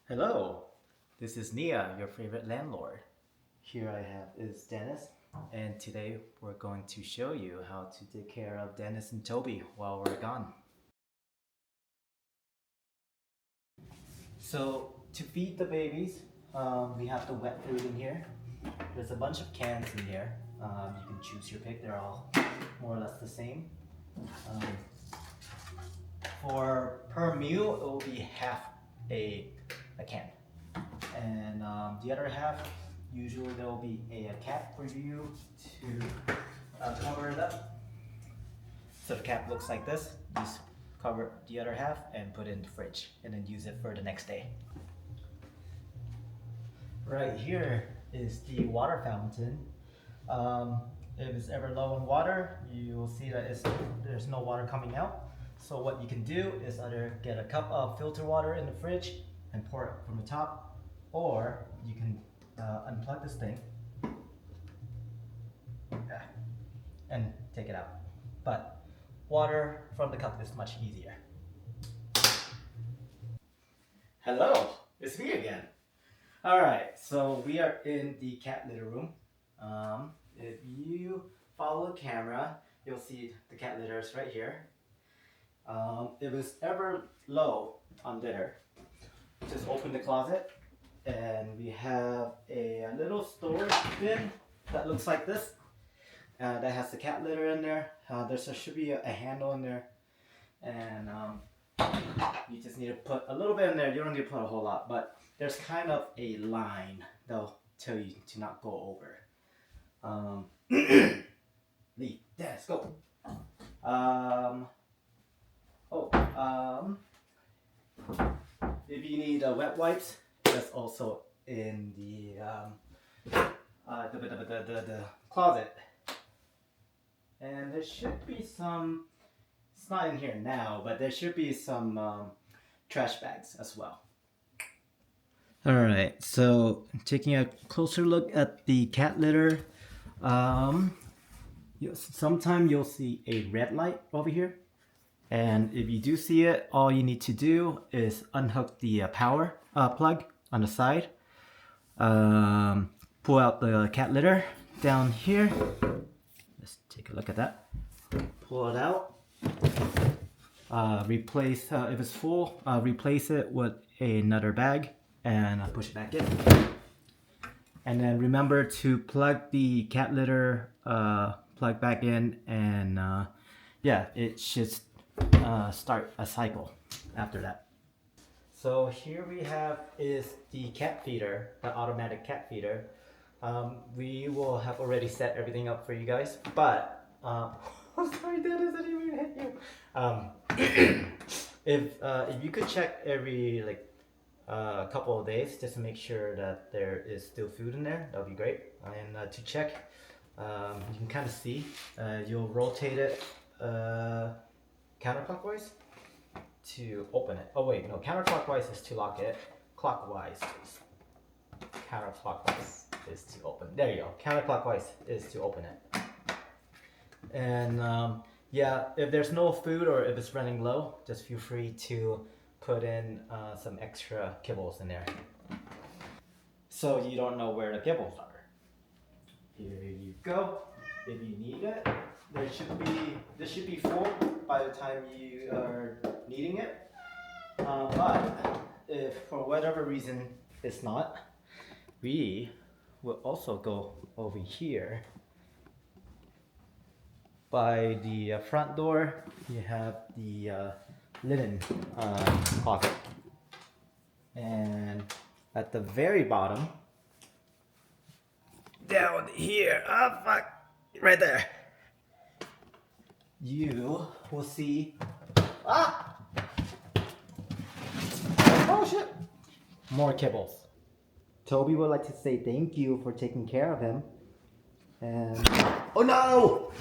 Hello, this is Nia, your favorite landlord. Here I have is Dennis, and today we're going to show you how to take care of Dennis and Toby while we're gone. So to feed the babies, we have the wet food in here. There's a bunch of cans in here. You can choose your pick. They're all more or less the same. Um, for per meal, it will be half a can. And the other half, usually there will be a cap for you to cover it up. So the cap looks like this. Just cover the other half and put it in the fridge and then use it for the next day. Right here is the water fountain. If it's ever low on water, you will see that there's no water coming out. So what you can do is either get a cup of filter water in the fridge and pour it from the top, or you can unplug this thing and take it out. But water from the cup is much easier. Hello, it's me again. Alright, so we are in the cat litter room. If you follow the camera, you'll see the cat litters right here. If it's ever low on litter, just open the closet and we have a little storage bin that looks like this. That has the cat litter in there. There should be a handle in there, and you just need to put a little bit in there. You don't need to put a whole lot, but there's kind of a line that'll tell you to not go over. Lee, let's go. If you need wet wipes, that's also in the closet. And there should be some, it's not in here now, but there should be some trash bags as well. Alright, so taking a closer look at the cat litter, sometimes you'll see a red light over here. And if you do see it, all you need to do is unhook the power plug on the side. Pull out the cat litter down here. Let's take a look at that. Pull it out. Replace, if it's full, replace it with another bag and push it back in. And then remember to plug the cat litter plug back in, and yeah, it should start a cycle after that. So here we have is the cat feeder, the automatic cat feeder. We will have already set everything up for you guys, but I'm sorry, Dennis, I didn't even hit you. If you could check every couple of days just to make sure that there is still food in there, that would be great. And to check, you can kind of see, you'll rotate it counterclockwise to open it. Oh wait, no, counterclockwise is to lock it. Clockwise is counterclockwise is to open. There you go. Counterclockwise is to open it. And yeah, if there's no food or if it's running low, just feel free to put in some extra kibbles in there, so you don't know where the kibbles are. Here you go. If you need it, this should be full by the time you are needing it. But if for whatever reason it's not, we will also go over here. By the front door, you have the linen closet. And at the very bottom, down here, oh fuck, right there, you will see, oh shit, more kibbles. Toby would like to say thank you for taking care of him. And, oh no!